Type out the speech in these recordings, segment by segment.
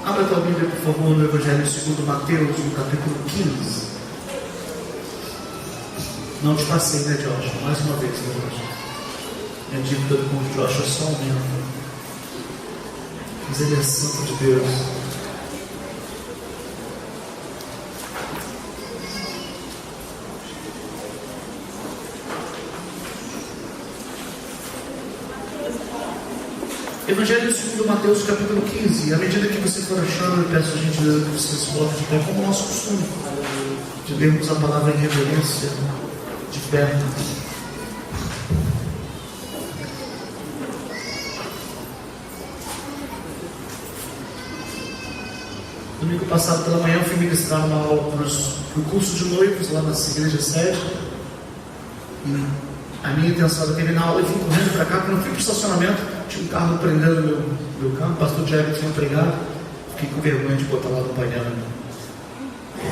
Abra tua Bíblia, por favor, no Evangelho segundo Mateus, no capítulo 15. Não te passei, né, Josh? Mais uma vez, né, Josh? Minha dívida com o Josh é só aumenta. Mas ele é santo de Deus. Evangelho segundo Mateus, capítulo 15. À medida que você for achando, eu peço a gentileza que você se coloque de pé, como nosso costume, de lermos a palavra em reverência, de pé. Domingo passado pela manhã eu fui ministrar uma aula para o curso de noivos lá na igreja sede. E a minha intenção era terminar a aula e vim correndo para cá. Quando eu fui para o estacionamento, tinha um carro prendendo meu carro. O pastor Diego tinha pregado. Fiquei com vergonha de botar lá no painel.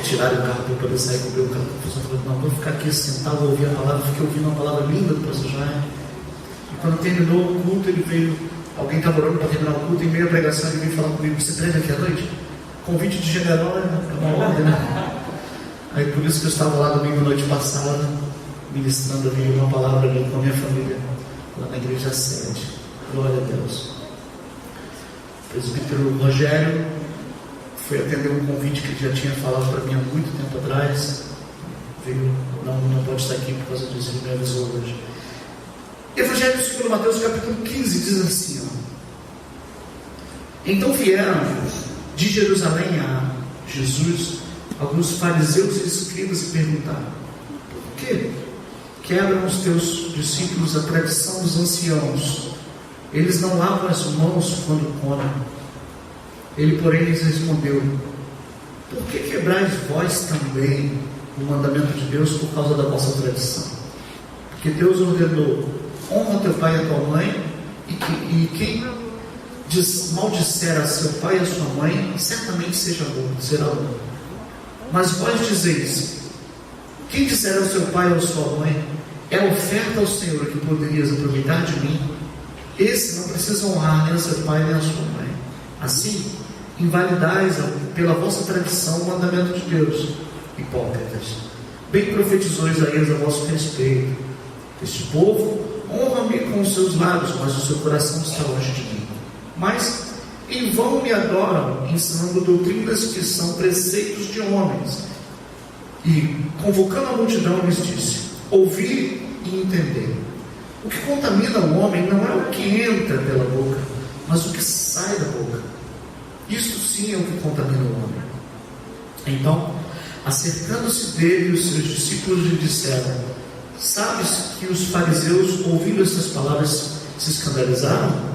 Tirar o carro para eu poder sair com o meu carro. O professor falou: não, vou ficar aqui sentado, vou ouvir a palavra. Fiquei ouvindo uma palavra linda do pastor Jair. E quando terminou o culto, ele veio. Alguém estava orando para terminar o culto. Em meio à pregação, ele veio falar comigo: você prega aqui à noite? Convite de general é uma ordem, né? Aí por isso que eu estava lá domingo noite passada, ministrando ali uma palavra ali com a minha família, lá na igreja sede. Glória a Deus. O presbítero Rogério foi atender um convite que ele já tinha falado para mim há muito tempo atrás. Veio, não pode estar aqui por causa disso, ele me avisou hoje. Evangelho segundo Mateus, capítulo 15, diz assim: então vieram de Jerusalém a Jesus alguns fariseus e escribas e perguntaram: por que quebram os teus discípulos a tradição dos anciãos? Eles não lavam as mãos quando comem. Ele, porém, lhes respondeu: por que quebrais vós também o mandamento de Deus por causa da vossa tradição? Porque Deus ordenou: honra teu pai e a tua mãe, e quem maldisser a seu pai e a sua mãe, certamente será morto. Mas vós dizeis: quem disser ao seu pai ou à sua mãe, é oferta ao Senhor que poderias aproveitar de mim, esse não precisa honrar nem a seu pai nem a sua mãe. Assim, invalidais pela vossa tradição o mandamento de Deus. Hipócritas, bem profetizou Isaías a vosso respeito: este povo honra-me com os seus lábios, mas o seu coração está longe de mim. Mas em vão me adoram, ensinando doutrinas que são preceitos de homens. E, convocando a multidão, lhes disse: ouvi e entender. O que contamina o homem não é o que entra pela boca, mas o que sai da boca. Isto sim é o que contamina o homem. Então, acercando-se dele, os seus discípulos lhe disseram: sabes que os fariseus, ouvindo estas palavras, se escandalizaram?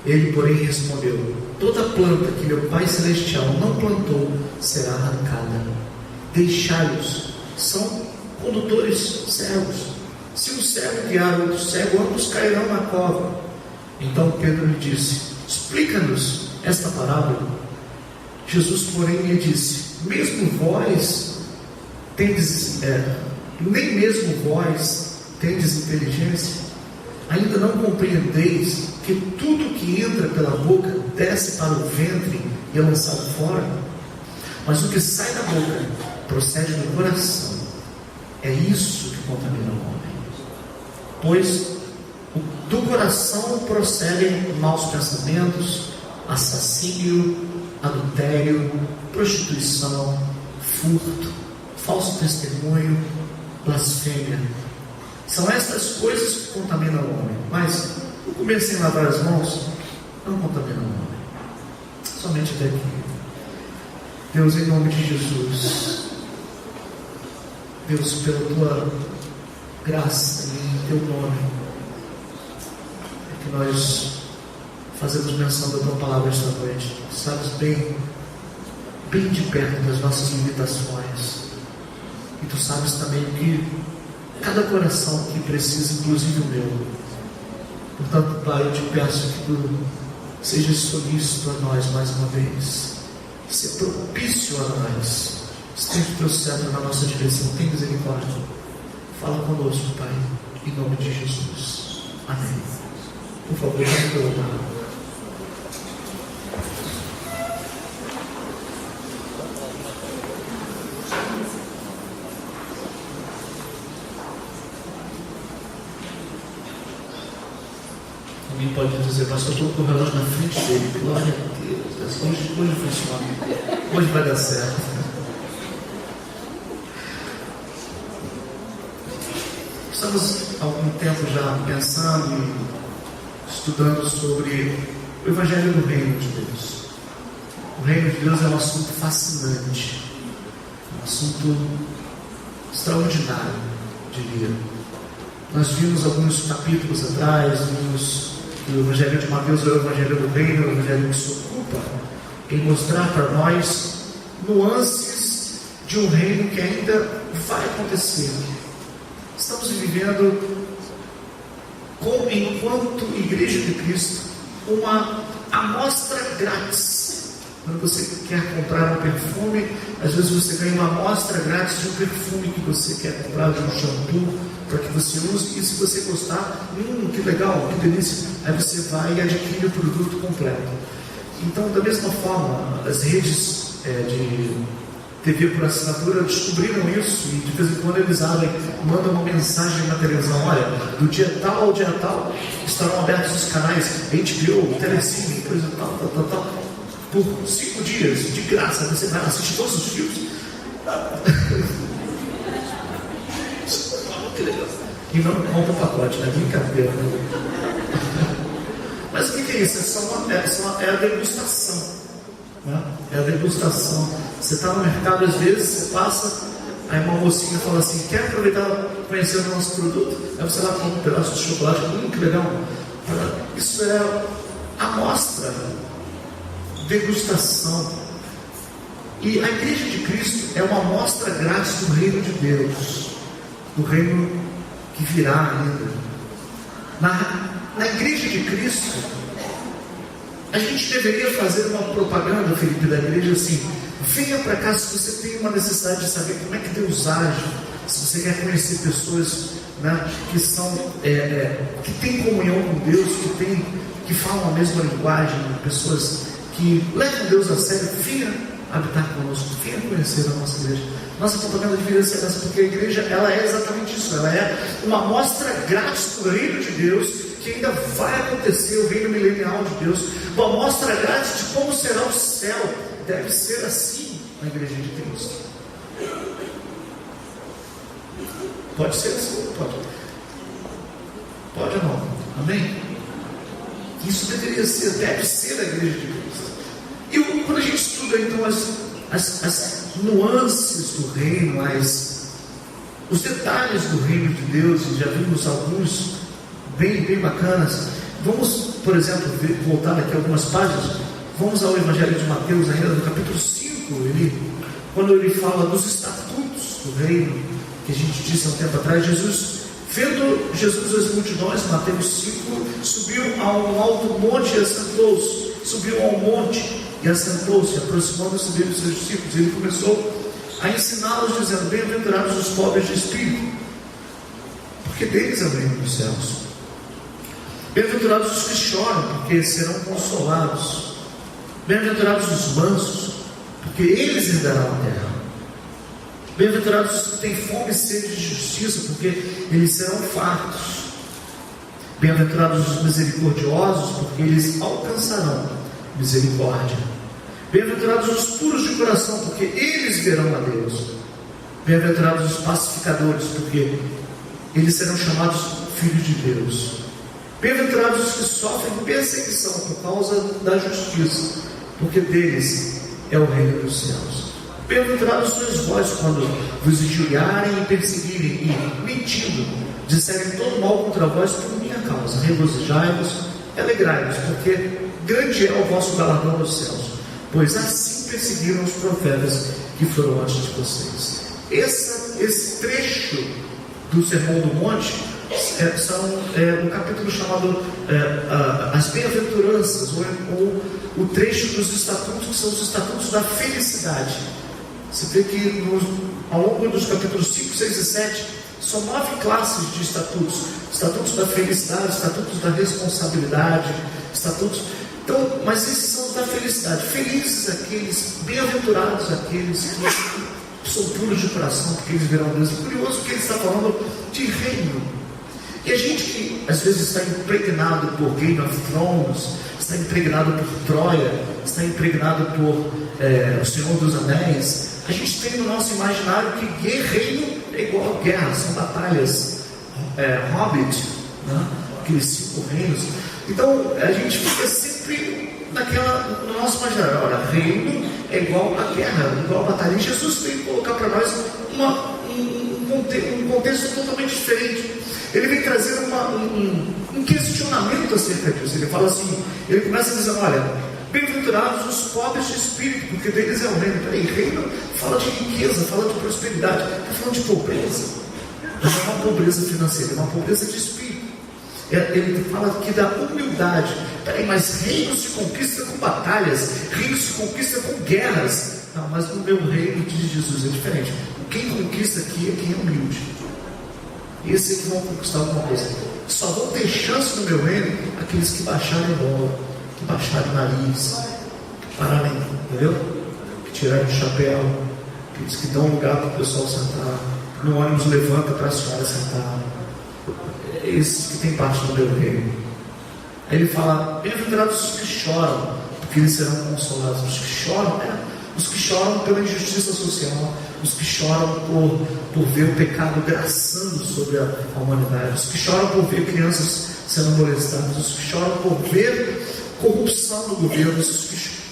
Ele, porém, respondeu: toda planta que meu Pai Celestial não plantou será arrancada. Deixai-os, são condutores cegos. Se um cego guiar outro cego, ambos cairão na cova. Então Pedro lhe disse: explica-nos esta parábola. Jesus, porém, lhe disse: nem mesmo vós tendes inteligência? Ainda não compreendeis que tudo que entra pela boca desce para o ventre e é lançado fora? Mas o que sai da boca procede do coração. É isso que contamina o homem. Pois do coração procedem maus pensamentos, assassínio, adultério, prostituição, furto, falso testemunho, blasfêmia. São estas coisas que contaminam o homem. Mas o comer sem lavar as mãos não contamina o homem. Somente até aqui. Deus, em nome de Jesus, Deus, pela tua graça e em teu nome, é que nós fazemos menção da tua palavra esta noite. Sabes bem de perto das nossas limitações, e tu sabes também que cada coração que precisa, inclusive o meu. Portanto, Pai, eu te peço que tu sejas solícito a nós mais uma vez, seja propício a nós, estende o teu cetro na nossa direção, tem misericórdia, fala conosco, Pai, em nome de Jesus, amém. Por favor, vamos colocar. dizer, pastor, estou com o relógio na frente dele. Glória a Deus. Hoje funciona. Hoje vai dar certo. Estamos há algum tempo já pensando e estudando sobre o Evangelho do Reino de Deus. O Reino de Deus é um assunto fascinante, um assunto extraordinário, diria. Nós vimos alguns capítulos atrás, vimos que o Evangelho de Mateus é o Evangelho do Reino, o Evangelho que se ocupa em mostrar para nós nuances de um reino que ainda vai acontecer. Estamos vivendo, enquanto Igreja de Cristo, uma amostra grátis. Quando você quer comprar um perfume, às vezes você ganha uma amostra grátis de um perfume que você quer comprar, de um shampoo, para que você use, e se você gostar, que legal, que delícia, aí você vai e adquire o produto completo. Então, da mesma forma, as redes de TV por assinatura descobriram isso, e de vez em quando eles mandam uma mensagem na televisão: olha, do dia tal ao dia tal estarão abertos os canais HBO, Telecine, coisa tal, por 5 dias, de graça, você vai assistir todos os filmes. Que legal. E não compra o pacote, né? Brincadeira. Mas o que é isso? É a degustação. Né? É a degustação. Você está no mercado, às vezes, você passa, aí uma mocinha fala assim: quer aproveitar e conhecer o nosso produto? Aí você lá compra um pedaço de chocolate, que legal. Isso é amostra, degustação. E a Igreja de Cristo é uma amostra grátis do reino de Deus, do reino que virá ainda. Na Igreja de Cristo, a gente deveria fazer uma propaganda, Felipe, da igreja assim: venha para cá se você tem uma necessidade de saber como é que Deus age, se você quer conhecer pessoas, né, que são, que têm comunhão com Deus, que falam a mesma linguagem, pessoas que levam Deus a sério. Venha habitar conosco, venha conhecer a nossa igreja. Nossa propaganda deveria ser essa, porque a igreja, ela é exatamente isso, ela é uma amostra grátis do reino de Deus, que ainda vai acontecer, o reino milenial de Deus, uma amostra grátis de como será o céu. Deve ser assim na Igreja de Cristo. Pode ser assim? Pode ou não? Amém? Isso deveria ser, deve ser a Igreja de Cristo. E quando a gente estuda então as nuances do reino, os detalhes do reino de Deus, e já vimos alguns bem bacanas. Vamos, por exemplo, voltar aqui algumas páginas. Vamos ao Evangelho de Mateus, ainda no capítulo 5, quando ele fala dos estatutos do reino, que a gente disse há um tempo atrás. Vendo Jesus as multidões, Mateus 5, subiu a um alto monte e assentou-se. Subiu ao monte e assentou-se, aproximando-se dele os seus discípulos. Ele começou a ensiná-los, dizendo: bem-aventurados os pobres de espírito, porque deles é o reino dos céus. Bem-aventurados os que choram, porque serão consolados. Bem-aventurados os mansos, porque eles herdarão a terra. Bem-aventurados os que têm fome e sede de justiça, porque eles serão fartos. Bem-aventurados os misericordiosos, porque eles alcançarão misericórdia. Bem-aventurados os puros de coração, porque eles verão a Deus. Bem-aventurados os pacificadores, porque eles serão chamados filhos de Deus. Bem-aventurados os que sofrem perseguição por causa da justiça, porque deles é o reino dos céus. Bem-aventurados sois vós quando vos injuriarem e perseguirem e, mentindo, disserem todo mal contra vós por minha causa. Regozijai-vos e alegrai-vos, porque grande é o vosso galardão nos céus, pois assim perseguiram os profetas que foram antes de vocês. Esse trecho do Sermão do Monte são um capítulo chamado As Bem-aventuranças, ou o trecho dos estatutos, que são os estatutos da felicidade. Você vê que ao longo dos capítulos 5, 6 e 7 são 9 classes de estatutos: estatutos da felicidade, estatutos da responsabilidade, estatutos. Então, mas esses são os da felicidade. Felizes aqueles, bem-aventurados aqueles que são puros de coração, porque eles verão Deus. É curioso que ele está falando de reino. E a gente que às vezes está impregnado por Game of Thrones, está impregnado por Troia, está impregnado por O Senhor dos Anéis, a gente tem no nosso imaginário que reino é igual a guerra, são batalhas, Hobbit, né? Aqueles 5 reinos. Então a gente fica sempre no nosso imaginário, olha, reino é igual a guerra, igual a batalha. E Jesus veio colocar para nós um contexto totalmente diferente. Ele vem trazer um questionamento acerca disso. Ele fala assim, ele começa dizendo, olha, bem-aventurados os pobres de espírito, porque deles é o reino. Peraí, reino fala de riqueza, fala de prosperidade, está falando de pobreza. Não é uma pobreza financeira, é uma pobreza de espírito. Ele fala aqui da humildade. Peraí, mas reino se conquista com batalhas, reino se conquista com guerras. Não, mas no meu reino, diz Jesus, é diferente. Quem conquista aqui é quem é humilde. Esses que vão conquistar alguma coisa. Só vão ter chance no meu reino aqueles que baixarem a bola, que baixarem o nariz, que pararem, entendeu? Que tirarem o chapéu, aqueles que dão lugar para o pessoal sentar, no ônibus levanta para a senhora sentar. Esses que têm parte do meu reino. Aí ele fala, bem-aventurados os que choram, porque eles serão consolados. Os que choram pela injustiça social, os que choram por ver o pecado graçando sobre a humanidade, os que choram por ver crianças sendo molestadas, os que choram por ver corrupção no governo,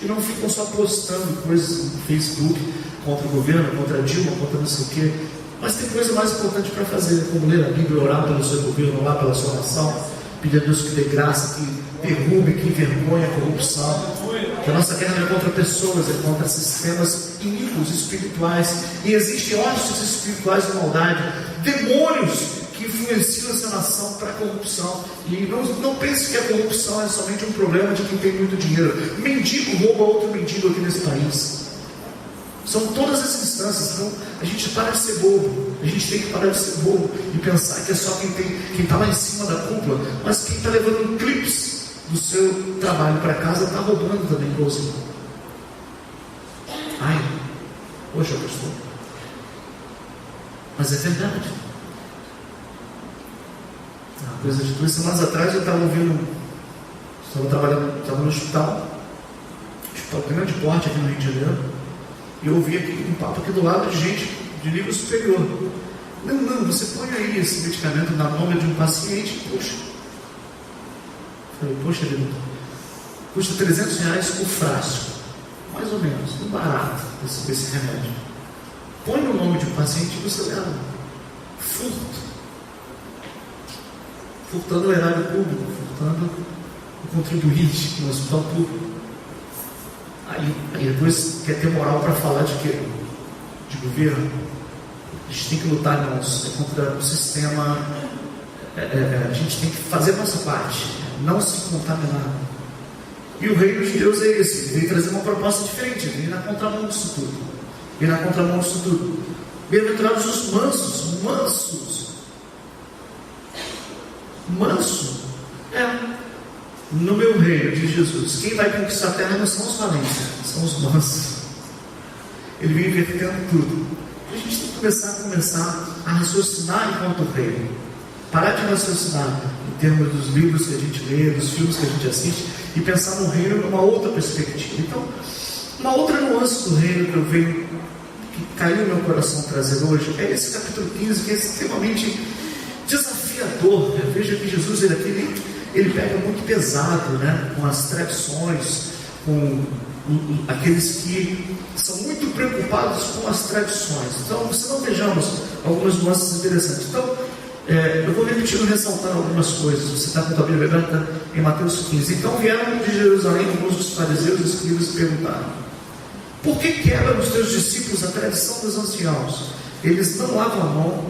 e não ficam só postando coisas no Facebook contra o governo, contra a Dilma, contra não sei o quê, mas tem coisa mais importante para fazer, como ler a Bíblia, orar pelo seu governo, orar pela sua nação, pedir a Deus que dê graça, que derrube, que envergonhe a corrupção. Que a nossa guerra não é contra pessoas, é contra sistemas iníquos espirituais. E existem hostes espirituais de maldade, demônios que influenciam essa nação para a corrupção. E não pense que a corrupção é somente um problema de quem tem muito dinheiro. Mendigo rouba outro mendigo aqui nesse país. São todas as instâncias. Então a gente para de ser bobo. A gente tem que parar de ser bobo e pensar que é só quem está lá em cima da cúpula, mas quem está levando clipes do seu trabalho para casa está roubando também, igualzinho. Ai, poxa, pastor. Mas é verdade. Uma coisa de 2 semanas atrás eu estava no hospital grande porte aqui no Rio de Janeiro, e eu ouvi aqui um papo aqui do lado de gente de nível superior. Não, você põe aí esse medicamento na mão de um paciente, poxa. Falei, poxa vida, custa R$300 o frasco, mais ou menos, um barato esse remédio. Põe no nome de um paciente e você leva. Furtando o erário público, furtando o contribuinte no hospital público. Aí depois quer ter moral para falar de quê? De governo. A gente tem que lutar, irmãos, contra o sistema. A gente tem que fazer a nossa parte, não se contaminar. E o reino de Deus é esse. Ele veio trazer uma proposta diferente, ele veio na contramão disso tudo. Bem-aventurados os mansos. Manso. No meu reino de Jesus, quem vai conquistar a terra não são os valentes, são os mansos. Ele vem invertendo tudo. A gente tem que começar a raciocinar enquanto reino. Parar de raciocinar em termos dos livros que a gente lê, dos filmes que a gente assiste, e pensar no reino numa outra perspectiva. Então, uma outra nuance do reino que caiu no meu coração trazer hoje, é esse capítulo 15, que é extremamente desafiador. Veja que Jesus, ele pega muito pesado, né, com as tradições, com aqueles que são muito preocupados com as tradições. Então, se não vejamos algumas nuances interessantes. Então, eu vou repetindo, ressaltar algumas coisas. Você está com a Bíblia aberta em Mateus 15. Então vieram de Jerusalém alguns dos fariseus e escribas e perguntaram: por que quebram os teus discípulos a tradição dos anciãos? Eles não lavam a mão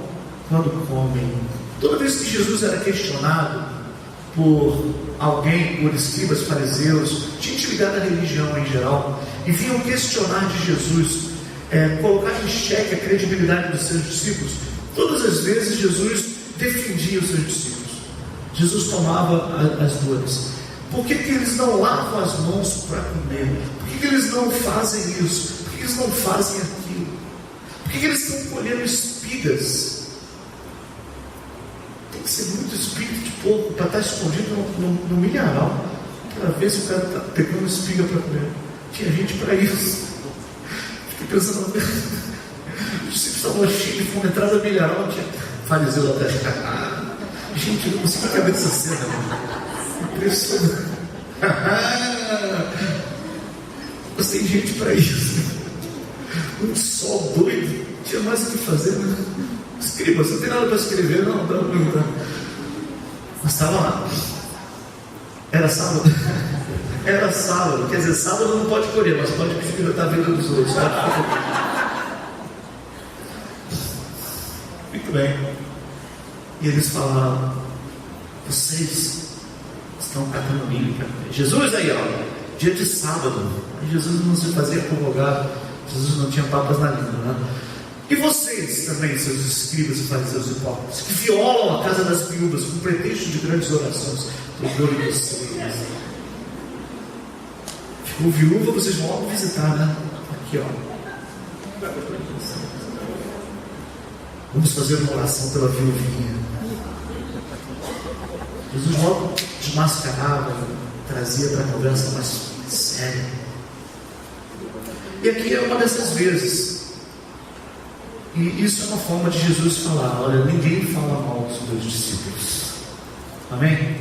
quando comem. Toda vez que Jesus era questionado por alguém, por escribas, fariseus, gente ligada à religião em geral, e vinham questionar de Jesus, colocar em xeque a credibilidade dos seus discípulos, todas as vezes Jesus defendia os seus discípulos. Jesus tomava as dores. Por que eles não lavam as mãos para comer? Por que eles não fazem isso? Por que eles não fazem aquilo? Por que eles estão colhendo espigas? tem que ser muito espírito de porco para estar escondido no milharal, para ver se o cara está pegando espiga para comer. Tinha gente para isso. Fiquei pensando, os discípulos estavam cheios de fome, entrada no milharal, tinha fariseu até. Gente, eu não consigo caber dessa cena. Impressionante. Mas tem gente para isso. Um sol doido, tinha mais o que fazer, né? Escreva, você não tem nada para escrever, não, dá para perguntar. Mas estava lá. Era sábado. Era sábado, quer dizer, sábado não pode colher, mas pode pilotar a vida dos outros. Muito bem. E eles falaram: vocês estão catando milho para comer. Jesus aí, ó, dia de sábado. Jesus não se fazia convogar, Jesus não tinha papas na língua, né? E vocês também, seus escribas e fariseus hipócritas, que violam a casa das viúvas com pretexto de grandes orações, por de vocês. Ficou viúva, vocês vão logo visitar, né? Aqui, ó. Vamos fazer uma oração pela viuvinha. Jesus logo desmascarava, trazia para a conversa mais séria. E aqui é uma dessas vezes. E isso é uma forma de Jesus falar: olha, ninguém fala mal dos meus discípulos. Amém?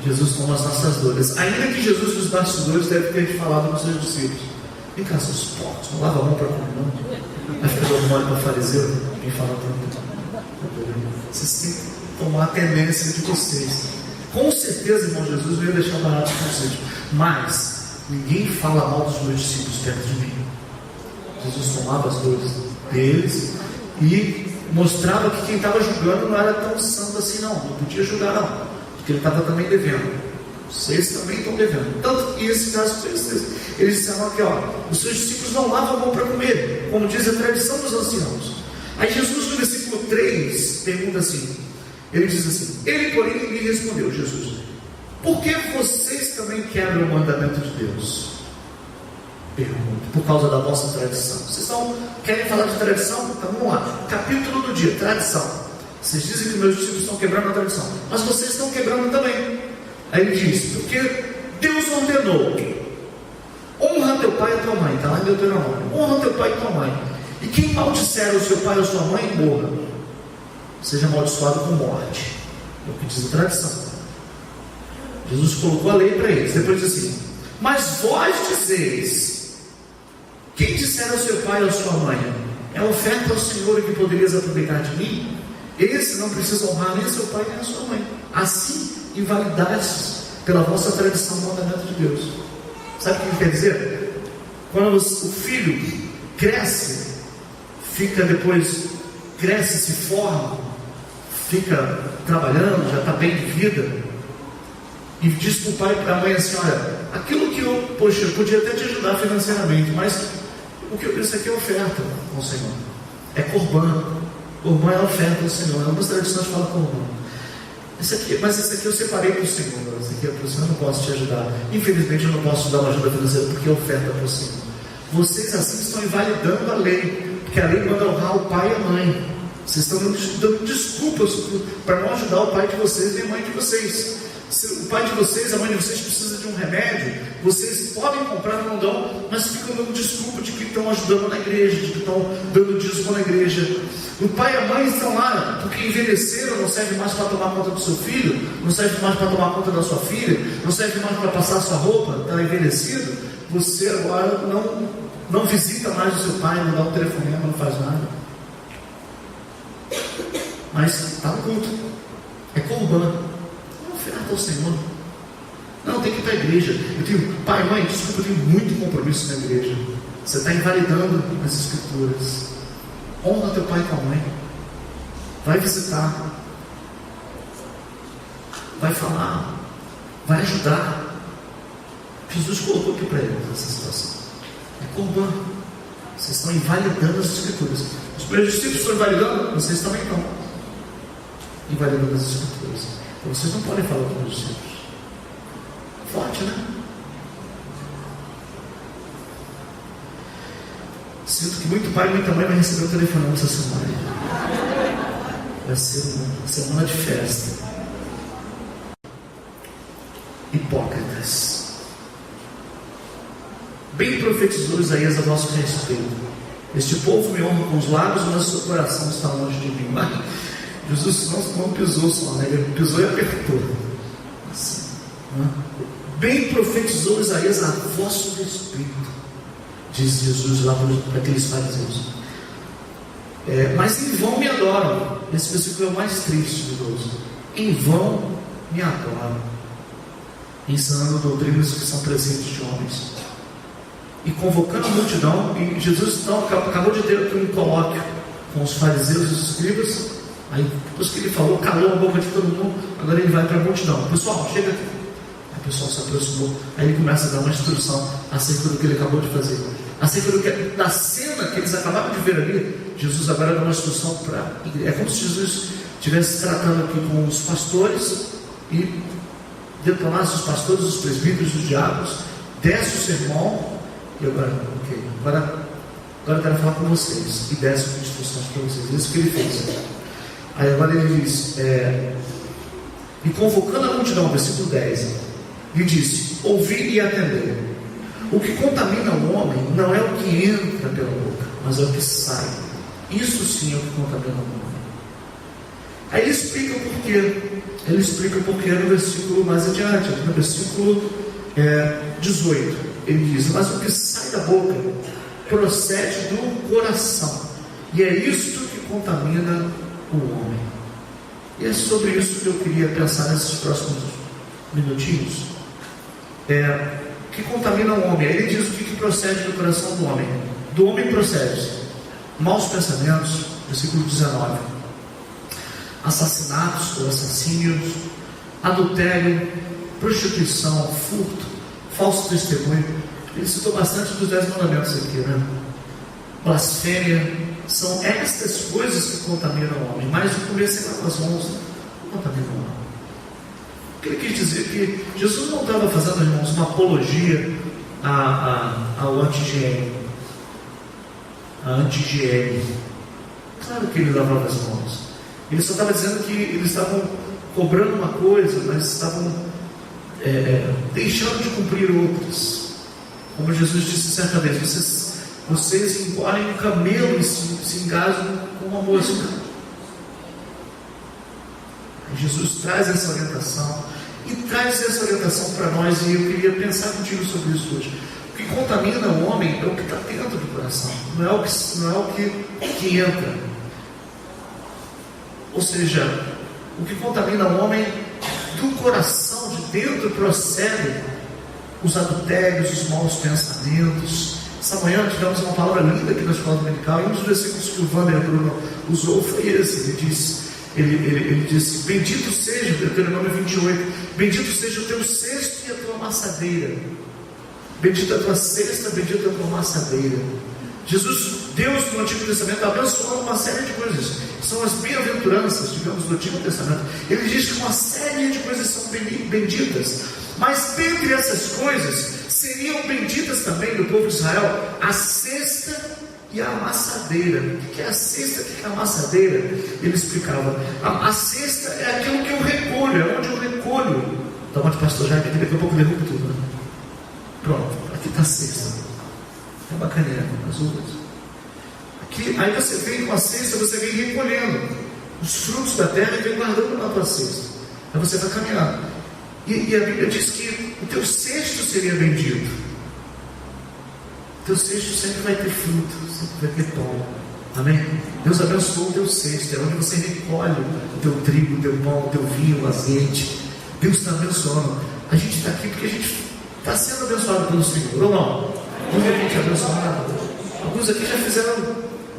Jesus toma as nossas dores. Ainda que Jesus nos bastidores deve ter falado com os seus discípulos: vem cá, seus porcos, não lava a mão para comer, não. Vai ficar dando mole para fariseu, vem falar para mim. Vocês têm que tomar a tendência de vocês. Com certeza, irmão, Jesus não ia deixar barato com vocês. Mas ninguém fala mal dos meus discípulos perto de mim. Jesus tomava as dores deles e mostrava que quem estava julgando não era tão santo assim, não podia julgar, não, porque ele estava também devendo. Vocês também estão devendo. Tanto que esse caso foi eles disseram aqui, ó: os seus discípulos não lavam a mão para comer, como diz a tradição dos anciãos. Aí Jesus, no versículo 3, pergunta assim, ele diz assim: ele, porém, lhe respondeu, Jesus: por que vocês também quebram o mandamento de Deus? Pergunta: por causa da vossa tradição. Vocês querem falar de tradição? Então vamos lá. Capítulo do dia: tradição. Vocês dizem que meus discípulos estão quebrando a tradição, mas vocês estão quebrando também. Aí ele diz: porque Deus ordenou: honra teu pai e tua mãe. Está lá em Deuteronômio: honra teu pai e tua mãe. E quem maldisser o seu pai ou sua mãe, morra, seja amaldiçoado com morte. É o que diz a tradição. Jesus colocou a lei para eles. Depois diz assim: mas vós dizeis: quem disser ao seu pai ou à sua mãe, é oferta ao Senhor e que poderias aproveitar de mim, esse não precisa honrar nem seu pai nem a sua mãe. Assim invalidastes pela vossa tradição o mandamento de Deus. Sabe o que quer dizer? Quando o filho cresce, cresce, se forma, fica trabalhando, já está bem de vida, e diz para o pai e para a mãe assim: olha, aquilo que eu podia até te ajudar financeiramente, mas o que eu penso aqui é oferta ao Senhor, é corban. Corban é oferta ao Senhor. Algumas tradições falam corban. Mas esse aqui eu separei para o Senhor. Esse aqui é para o Senhor, eu não posso te ajudar. Infelizmente eu não posso te dar uma ajuda financeira porque é oferta para o Senhor. Vocês assim estão invalidando a lei, porque a lei manda honrar o pai e a mãe. Vocês estão dando desculpas para não ajudar o pai de vocês e a mãe de vocês. Se o pai de vocês, a mãe de vocês precisa de um remédio, vocês podem comprar, não dão, mas ficam dando desculpa de que estão ajudando na igreja, de que estão dando dízimo na igreja. O pai e a mãe estão lá porque envelheceram, não serve mais para tomar conta do seu filho, não serve mais para tomar conta da sua filha, não serve mais para passar a sua roupa, está envelhecido. Você agora não visita mais o seu pai, não dá um telefonema, não faz nada. Mas está no culto, é corban, é oferta ao Senhor. Não, tem que ir para a igreja. Eu tenho, pai, mãe, desculpa, eu tenho muito compromisso na igreja. Você está invalidando as escrituras. Honra teu pai e tua mãe. Vai visitar, vai falar, vai ajudar. Jesus colocou aqui para ele essa situação. É corban. Vocês estão invalidando as escrituras. Os meus discípulos estão invalidando, vocês também estão invalidando as escrituras. Então vocês não podem falar com os meus discípulos. Forte, né? Sinto que muito pai e muita mãe vai receber o telefone essa semana. vai ser uma semana de festa. Hipócritas. Bem profetizou Isaías a nosso respeito: este povo me honra com os lábios, mas o seu coração está longe de mim. Mas Jesus não pisou só, né? Ele pisou e apertou. Assim, né? Bem profetizou Isaías a vosso respeito, diz Jesus lá para aqueles fariseus. Mas em vão me adoram. Esse versículo é o mais triste de todos. Em vão me adoram, ensinando doutrinas que são presentes de homens, e convocando a multidão. E Jesus então acabou de ter aqui um colóquio com os fariseus e os escribas. Aí depois que ele falou, calou a boca de todo mundo, agora ele vai para a multidão: pessoal, chega aqui. Aí o pessoal se aproximou, aí ele começa a dar uma instrução acerca do que ele acabou de fazer, acerca da cena que eles acabaram de ver ali. Jesus agora dá uma instrução para. É como se Jesus estivesse tratando aqui com os pastores e detonasse os pastores, os presbíteros, os diáconos, desce o sermão. E agora, agora eu quero falar com vocês, e desce as instruções para vocês. Isso que ele fez. Aí agora ele diz, e convocando a multidão, versículo 10, lhe disse: ouvi e atendei. O que contamina o homem não é o que entra pela boca, mas é o que sai. Isso sim é o que contamina o homem. Aí ele explica o porquê. Ele explica o porquê no versículo mais adiante, no versículo 18. Ele diz: mas o que sai da boca procede do coração, e é isto que contamina o homem. E é sobre isso que eu queria pensar nesses próximos minutinhos. Que contamina o homem. Aí ele diz o que procede do coração do homem. Do homem procede maus pensamentos, versículo 19, assassinatos ou assassínios, adultério, prostituição, furto, falso testemunho. Ele citou bastante dos 10 mandamentos aqui, né? Blasfêmia. São estas coisas que contaminam o homem. Mas o comer sem lavar as mãos não contamina o homem. O que ele quis dizer? Que Jesus não estava fazendo, irmãos, uma apologia ao anti-higiene. A anti-higiene. Claro que ele lavava as mãos. Ele só estava dizendo que eles estavam cobrando uma coisa, mas estavam deixando de cumprir outras. Como Jesus disse certa vez: vocês engolem um camelo e se engasgam com uma mosca. Jesus traz essa orientação, e traz essa orientação para nós, e eu queria pensar contigo sobre isso hoje. O que contamina o homem é o que está dentro do coração, não é o que entra. Ou seja, o que contamina o homem do coração, de dentro, procede os adultérios, os maus pensamentos. Essa manhã tivemos uma palavra linda aqui na escola dominical, e um dos versículos que o Wander Bruno usou foi esse. Ele disse: bendito seja, Deuteronômio 28, bendito seja o teu cesto e a tua amassadeira. Bendita a tua cesta, bendita a tua amassadeira. Deus no Antigo Testamento abençoou uma série de coisas. São as bem-aventuranças, digamos, do Antigo Testamento. Ele diz que uma série de coisas são benditas. Mas dentre essas coisas, seriam benditas também do povo de Israel a cesta e a amassadeira. O que é a cesta? O que é a amassadeira? Ele explicava: a cesta é aquilo que eu recolho, é onde eu recolho. Tá bom de pastor Jaime, aqui daqui a pouco derrubo tudo, né? Pronto, aqui está a cesta. É bacaninha, as uvas. Aqui, aí você vem com a cesta, você vem recolhendo os frutos da terra e vem guardando na tua cesta. Aí você vai caminhando. E a Bíblia diz que o teu cesto seria bendito. O teu cesto sempre vai ter fruto, sempre vai ter pão. Amém? Deus abençoou o teu cesto, é onde você recolhe o teu trigo, o teu pão, o teu vinho, o azeite. Deus está abençoando. A gente está aqui porque a gente está sendo abençoado pelo Senhor, ou não? Muita gente é abençoada. Alguns aqui já fizeram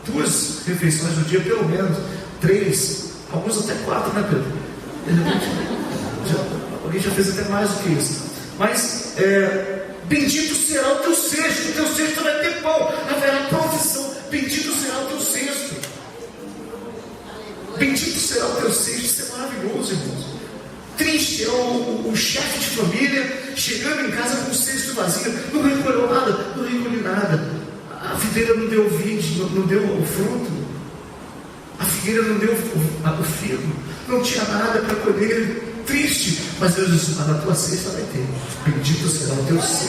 2 refeições no dia, pelo menos 3, alguns até 4, né, Pedro? Alguém já fez até mais do que isso. Mas bendito será o teu cesto vai ter pão, haverá provisão. Bendito será o teu cesto. Bendito será o teu cesto. Isso é maravilhoso, irmãos. Triste é o chefe de família chegando em casa com o cesto vazio, não recolheu nada, não recolhi nada. A videira não deu vide, não deu o fruto. A figueira não deu o figo, não tinha nada para colher, triste. Mas Deus disse: mas na tua cesta vai ter. Bendito será o teu cesto.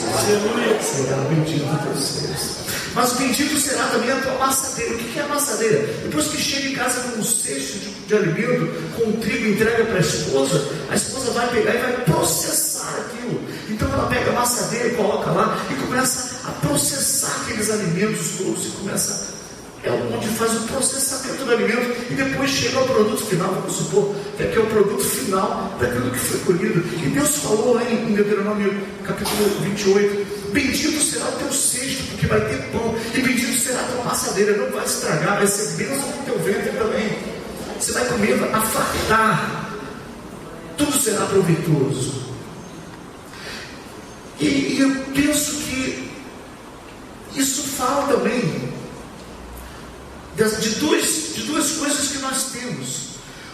Será bendito o teu cesto. Mas bendito será também a tua amassadeira. O que é amassadeira? Depois que chega em casa com um cesto de alimento, com o trigo, entrega para a esposa vai pegar e vai processar aquilo. Então ela pega a amassadeira e coloca lá e começa a processar aqueles alimentos todos, e começa, é onde faz o processamento do alimento, e depois chega ao produto final. Vamos supor que aqui é o produto final daquilo que foi colhido. E Deus falou lá em Deuteronômio capítulo 28: bendito será o teu cesto, porque vai ter pão, e bendito será a tua amassadeira, não vai estragar, vai ser bênção para o teu ventre também. Você vai comer a fartar, tudo será proveitoso. E eu penso que isso fala também de duas coisas que nós temos.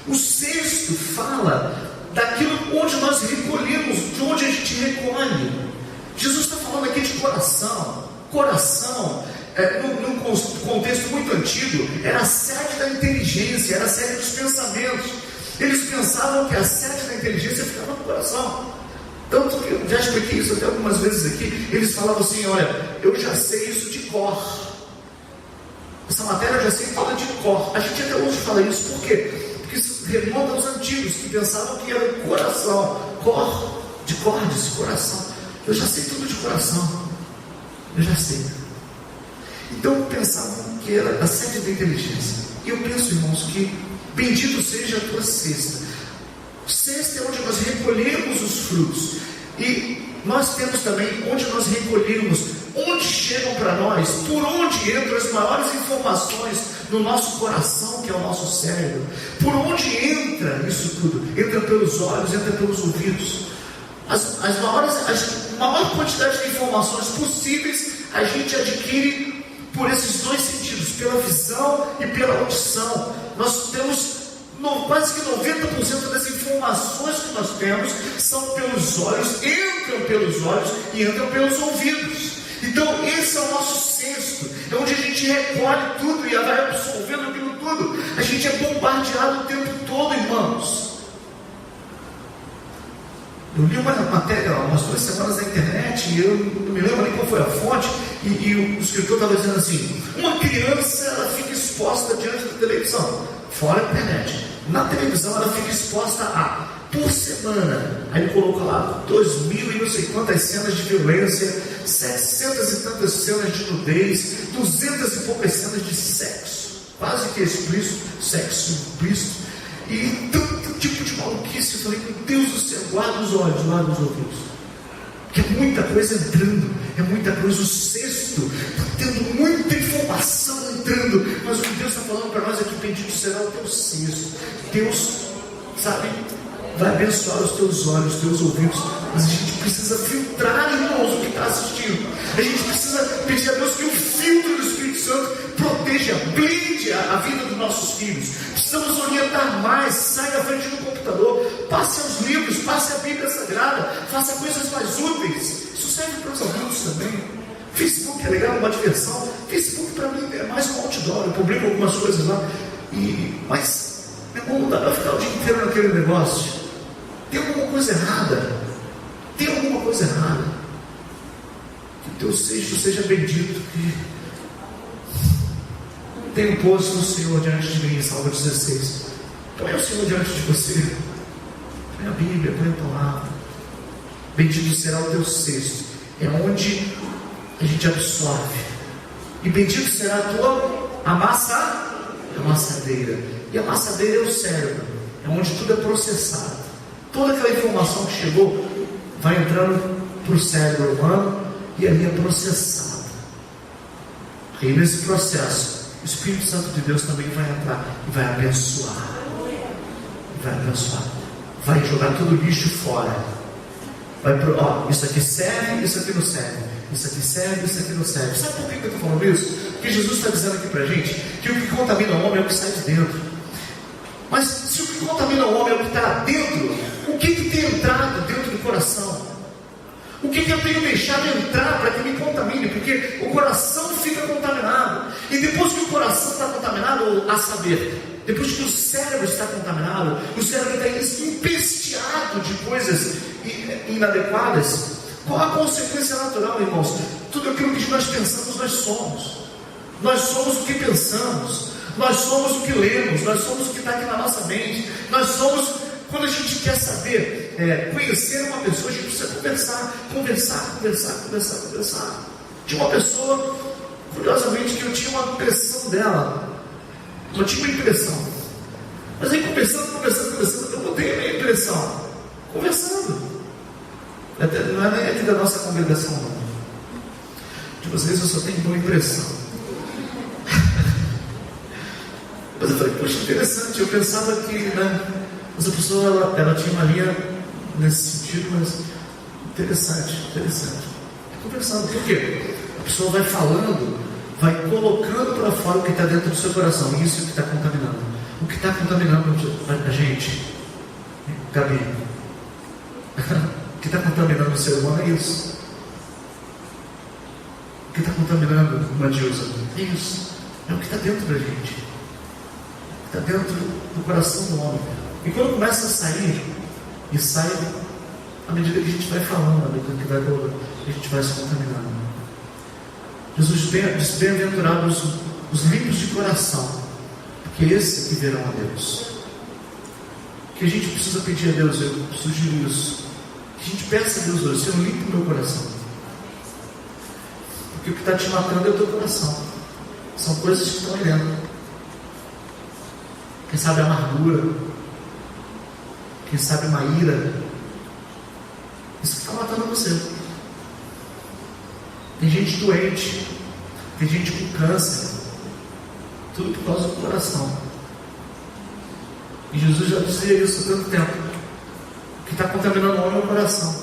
O cesto fala daquilo onde nós recolhemos, de onde a gente recolhe. Jesus está falando aqui de coração. Coração, num contexto muito antigo, era a sede da inteligência, era a sede dos pensamentos. Eles pensavam que a sede da inteligência ficava no coração. Tanto que eu já expliquei isso até algumas vezes aqui. Eles falavam assim: olha, eu já sei isso de cor. Essa matéria eu já sei toda de cor. A gente até hoje fala isso, por quê? Porque isso remonta aos antigos, que pensavam que era o coração. Cor, de cordes, coração. Eu já sei tudo de coração. Eu já sei. Então pensavam que era a sede da inteligência. E eu penso, irmãos, que bendito seja a tua cesta. Cesta é onde nós recolhemos os frutos. E nós temos também onde nós recolhemos, onde chegam para nós, por onde entram as maiores informações no nosso coração, que é o nosso cérebro. Por onde entra isso tudo? Entra pelos olhos, entra pelos ouvidos. A maior quantidade de informações possíveis a gente adquire por esses dois sentidos, pela visão e pela audição. Nós temos quase que 90% das informações que nós temos são pelos olhos, entram pelos olhos e entram pelos ouvidos. Então esse é o nosso cesto, é onde a gente recolhe tudo e vai absorvendo aquilo tudo. A gente é bombardeado o tempo todo, irmãos. Eu li uma matéria umas 2 semanas na internet, e eu não me lembro nem qual foi a fonte, e o escritor estava dizendo assim: uma criança, ela fica exposta diante da televisão, fora da internet. Na televisão ela fica exposta por semana, aí ele coloca lá 2.000 e não sei quantas cenas de violência, 700 e tantas cenas de nudez, 200 e poucas cenas de sexo, quase que explícito, sexo explícito, e tanto tipo de maluquice. Eu falei: meu Deus do céu, guarda os olhos, guarda os ouvidos, que é muita coisa entrando, é muita coisa. O cesto está tendo muita informação entrando, mas o que Deus está falando para nós é que bendito será o teu cesto. Deus, sabe, vai abençoar os teus olhos, os teus ouvidos, mas a gente precisa filtrar, irmãos, o que está assistindo. A gente precisa pedir a Deus que o filtro do Espírito Santo proteja, blinde a vida dos nossos filhos. Precisamos orientar mais. Sai da frente do computador, passe aos livros, passe a Bíblia Sagrada, faça coisas mais úteis. Isso serve para os adultos também. Facebook é legal, uma diversão. Facebook para mim é mais um outdoor. Eu publico algumas coisas lá, mas meu irmão, não dá para ficar o dia inteiro naquele negócio. Tem alguma coisa errada. Tem alguma coisa errada. Que o teu cesto seja bendito. Que tenho posto o Senhor diante de mim, Salmo 16. Põe o Senhor diante de você. Põe a Bíblia, põe a palavra. Bendito será o teu cesto. É onde a gente absorve. E bendito será a tua amassadeira. E a amassadeira é o cérebro. É onde tudo é processado. Toda aquela informação que chegou vai entrando para o cérebro humano e ali é processado. E nesse processo, o Espírito Santo de Deus também vai entrar e vai abençoar. Vai abençoar. Vai jogar todo o lixo fora. Vai isso aqui serve, isso aqui não serve. Isso aqui serve, isso aqui não serve. Sabe por que eu estou falando isso? Porque Jesus está dizendo aqui para a gente que o que contamina o homem é o que sai de dentro. Mas se o que contamina o homem é o que está dentro, o que tem entrado dentro do coração? O que eu tenho deixado entrar para que me contamine? Porque o coração fica contaminado. E depois que o coração está contaminado, a saber, depois que o cérebro está contaminado, o cérebro está empesteado de coisas inadequadas, qual a consequência natural, irmãos? Tudo aquilo que nós pensamos, nós somos. Nós somos o que pensamos, nós somos o que lemos, nós somos o que está aqui na nossa mente, nós somos, quando a gente quer saber, conhecer uma pessoa, a gente precisa conversar. Tinha uma pessoa, curiosamente, que eu tinha uma impressão dela, eu tinha uma impressão, mas aí conversando, eu botei a minha impressão, conversando, não é nem aqui da nossa congregação, não. De vocês eu só tenho boa impressão. Mas eu falei, poxa, interessante, eu pensava que, mas a pessoa, ela tinha uma linha nesse sentido, mas interessante. Conversando, por quê? A pessoa vai falando, vai colocando para fora o que está dentro do seu coração, e isso é o que está contaminando. O que está contaminando a gente, Gabi, o que está contaminando o ser humano é isso. O que está contaminando uma Dilsa é isso. É o que está dentro da gente, está dentro do coração do homem. E quando começa a sair, e sai à medida que a gente vai falando, à medida que a gente vai se contaminando. Jesus diz: bem-aventurados os limpos de coração, porque esses que verão a Deus. Que a gente precisa pedir a Deus, eu sugiro isso, que a gente peça a Deus hoje: Senhor, limpa o meu coração, porque o que está te matando é o teu coração, são coisas que estão aí dentro. Quem sabe a amargura, quem sabe uma ira, isso que está matando você. Tem gente doente, tem gente com câncer, tudo por causa do coração. E Jesus já dizia isso há tanto tempo. O que está contaminando o homem é o coração.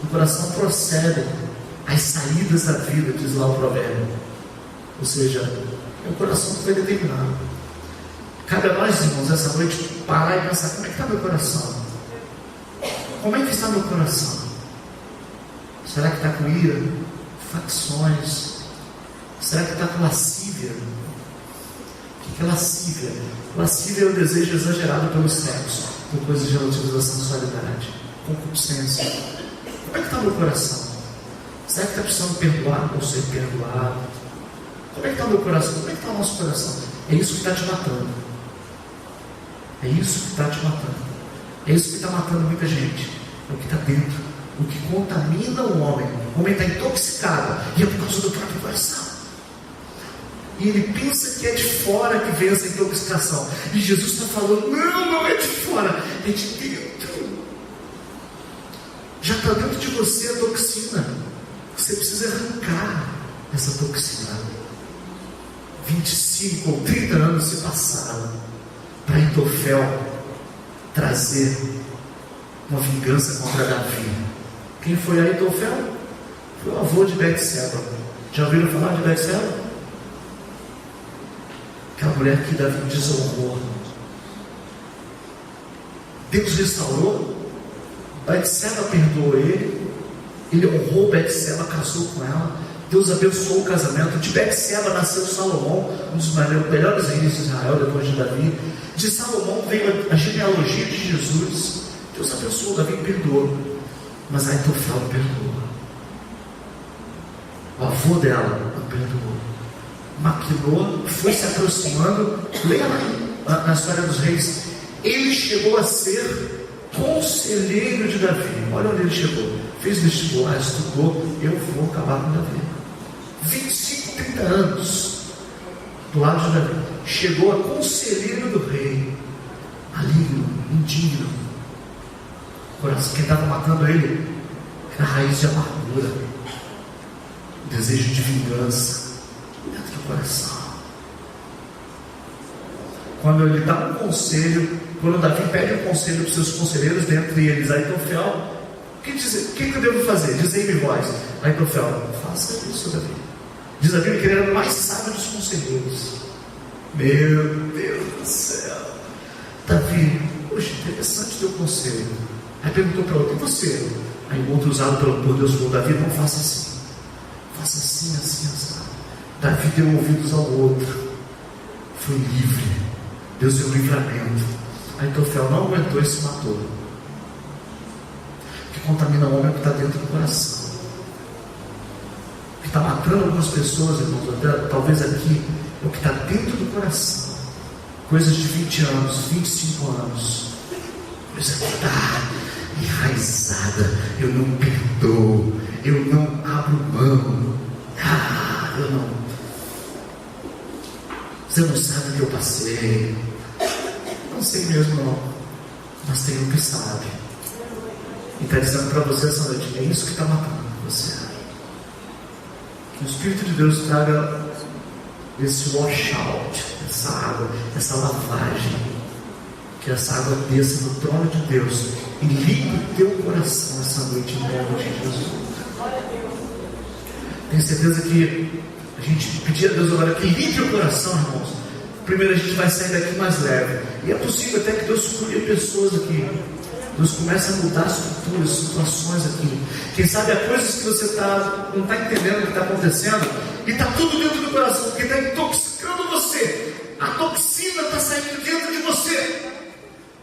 O coração procede as saídas da vida, diz lá o provérbio. Ou seja, é o coração que vai determinar. Cabe a nós, irmãos, essa noite parar e pensar: como é que está meu coração? Como é que está meu coração? Será que está com ira, facções? Será que está com lascívia? O que é lascívia? Lascívia é o desejo exagerado pelo sexo, por coisas relativas à sensualidade, concupiscência. Como é que está meu coração? Será que está precisando perdoar ou ser perdoado? Como é que está meu coração? Como é que está o nosso coração? É isso que está te matando. É isso que está te matando. É isso que está matando muita gente. É o que está dentro. O que contamina o homem. O homem está intoxicado. E é por causa do próprio coração. E ele pensa que é de fora que vem essa intoxicação. E Jesus está falando: não é de fora, é de dentro. Já está dentro de você a toxina. Você precisa arrancar essa toxina. 25 ou 30 anos se passaram para Aitofel trazer uma vingança contra Davi. Quem foi Aitofel? Foi o avô de Betseba. Já ouviram falar de Betseba? Aquela mulher que Davi desonrou. Deus restaurou. Betseba perdoou ele. Ele honrou Betseba, casou com ela. Deus abençoou o casamento. De Betseba nasceu Salomão, um dos melhores reis de Israel depois de Davi. De Salomão veio a genealogia de Jesus. Deus abençoou, Davi perdoou. Mas Aitofel não perdoou. O avô dela não perdoou. Maquinou, foi se aproximando. Leia lá na história dos reis. Ele chegou a ser conselheiro de Davi. Olha onde ele chegou. Fez vestibular, estudou. Eu vou acabar com Davi. 25, 30 anos do lado de Davi. Chegou a conselheiro do rei. Maligno, indigno. Quem estava matando ele era a raiz de amargura, desejo de vingança dentro do coração. Quando ele dá um conselho, quando Davi pede um conselho para os seus conselheiros, dentre eles Aitofel, o que eu devo fazer? Dizei-me vós. Aitofel: faça isso, Davi. Diz a Bíblia que ele era o mais sábio dos conselheiros. Meu Deus do céu. Davi: poxa, interessante o teu conselho. Aí perguntou para outro: e você? Aí o outro, usado por Deus, falou: Davi, não faça assim. Faça assim, assim, assim. Davi deu ouvidos ao outro. foi livre. Deus deu livramento. Aitofel não aguentou e se matou. O que contamina o homem é o que está dentro do coração. O que está matando algumas pessoas, irmãos, até, talvez aqui, é o que está dentro do coração. Coisas de 20 anos, 25 anos. Coisa que está enraizada. Eu não perdoo. Eu não abro mão. Eu não. Você não sabe o que eu passei. Não sei mesmo não. Mas tem um que sabe. E está dizendo para você essa noite, é isso que está matando você. Que o Espírito de Deus traga esse wash out, essa água, essa lavagem. Que essa água desça no trono de Deus e limpe o teu coração essa noite em nome de Jesus. Tenho certeza que a gente pedir a Deus agora que limpe o coração, irmãos. Primeiro a gente vai sair daqui mais leve. E é possível até que Deus cure pessoas aqui. Deus começa a mudar estruturas, situações aqui. Quem sabe há coisas que você não está entendendo o que está acontecendo. E está tudo dentro do coração, porque está intoxicando você. A toxina está saindo dentro de você.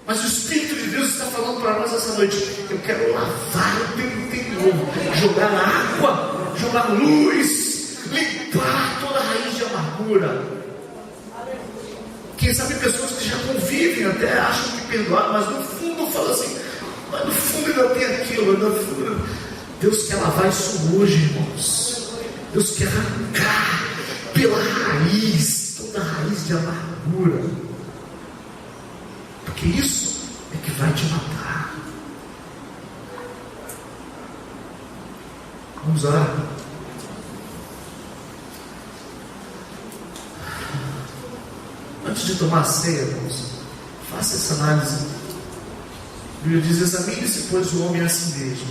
Mas o Espírito de Deus está falando para nós essa noite. Eu quero lavar o teu interior, jogar água, jogar luz, limpar toda a raiz de amargura. Quem sabe pessoas que já convivem até acham que perdoaram, mas no fundo falam assim, mas no fundo ainda tem aquilo, no fundo. Deus quer lavar isso hoje, irmãos. Deus quer arrancar pela raiz, toda a raiz de amargura. Porque isso é que vai te matar. Vamos orar. Antes de tomar a ceia, irmãos, faça essa análise. A Bíblia diz: examine-se, pois, o homem a si mesmo.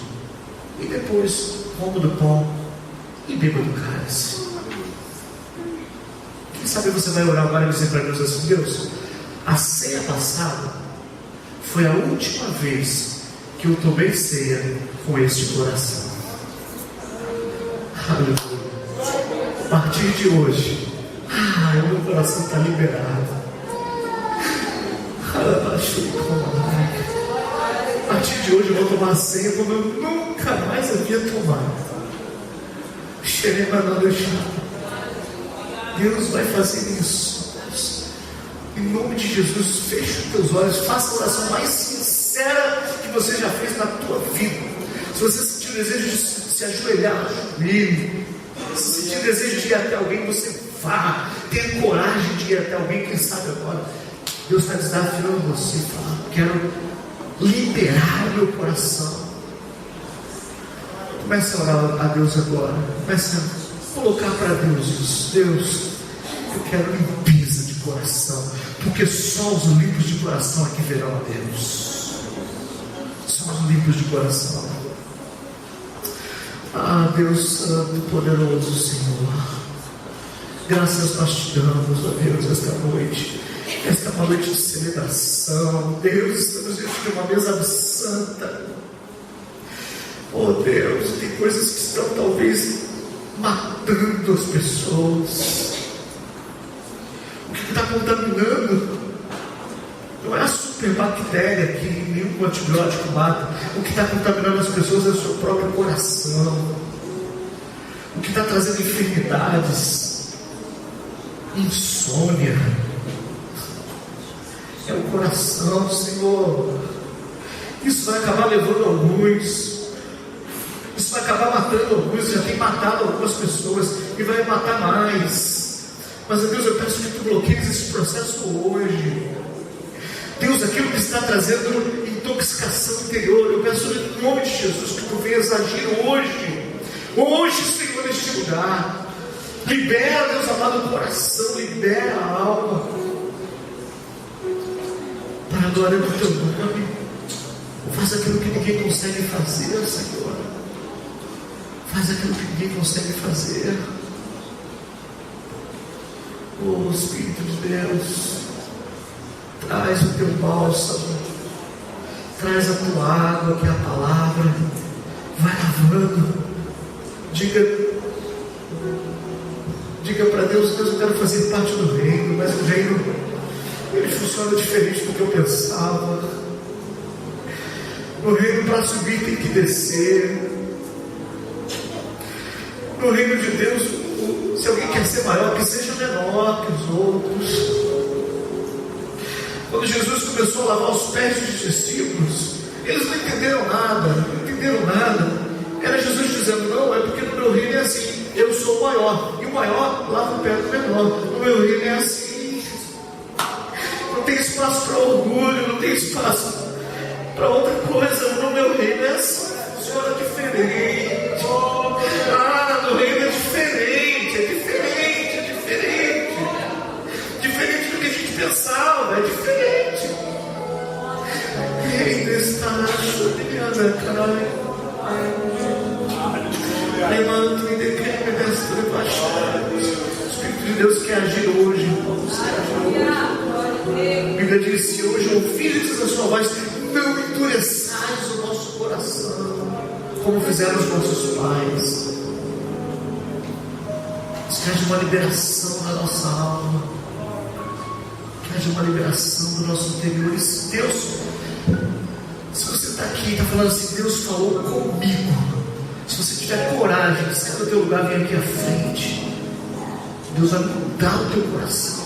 E depois, coma do pão e beba do cálice. Quem sabe você vai orar agora e dizer para Deus assim: Deus, a ceia passada foi a última vez que eu tomei ceia com este coração. Aleluia. A partir de hoje, o meu coração está liberado. A partir de hoje eu vou tomar ceia como eu nunca mais havia tomado. Deus vai fazer isso. Em nome de Jesus, feche os teus olhos, faça a oração mais sincera que você já fez na tua vida. Se você sentir o desejo de se ajoelhar, ajoelhe. Se sentir o desejo de ir até alguém, você vá. Tenha coragem de ir até alguém. Quem sabe agora Deus está desafiando você, falando: quero liberar meu coração. Comece a orar a Deus agora. Comece a colocar para Deus isso. Deus, eu quero limpeza de coração, porque só os limpos de coração é que verão a Deus. Só os limpos de coração. Deus Santo, poderoso Senhor, graças nós te damos, ó Deus, esta noite. Esta é uma noite de celebração. Deus, estamos diante de uma mesa santa. Oh Deus, tem coisas que estão talvez matando as pessoas. O que está contaminando não é a superbactéria que nenhum antibiótico mata. O que está contaminando as pessoas é o seu próprio coração. O que está trazendo enfermidades, insônia, é o coração, Senhor. Isso vai acabar levando alguns. Isso vai acabar matando alguns. Já tem matado algumas pessoas e vai matar mais. Mas, Deus, eu peço que tu bloqueies esse processo hoje. Deus, aquilo que está trazendo intoxicação interior, eu peço em nome de Jesus que tu venhas agir hoje. Hoje, Senhor, neste lugar. Libera, Deus amado, o coração, libera a alma, para a glória do teu nome. Faz aquilo que ninguém consegue fazer, Senhor. Faz aquilo que ninguém consegue fazer. Oh Espírito de Deus, traz o teu bálsamo, traz a tua água, que é a palavra. Vai lavando. Diga Diga para Deus: Deus, eu quero fazer parte do reino, mas o reino, ele funciona diferente do que eu pensava. No reino, para subir tem que descer. No reino de Deus, se alguém quer ser maior, que seja menor que os outros. Quando Jesus começou a lavar os pés dos discípulos, eles não entenderam nada. Era Jesus dizendo: não, é porque no meu reino é assim, eu sou o maior, e o maior lava o pé do menor. No meu reino é assim. Não tem espaço para orgulho, não tem espaço para outra coisa. No meu reino é assim, funciona diferente. No reino é diferente. Diferente do que a gente pensava, é diferente. Reino está na minha cara. Levanta e decreta desta debaixada. O Espírito de Deus quer agir hoje, irmãos. A Bíblia diz: se hoje ouvirdes a sua voz, não endureçais o nosso coração, como fizeram os nossos pais. Que haja uma liberação na nossa alma, que haja uma liberação do nosso interior. E se Deus, se você está aqui e está falando assim: Deus falou comigo, se você tiver coragem, sai do teu lugar, vem aqui à frente. Deus vai mudar o teu coração.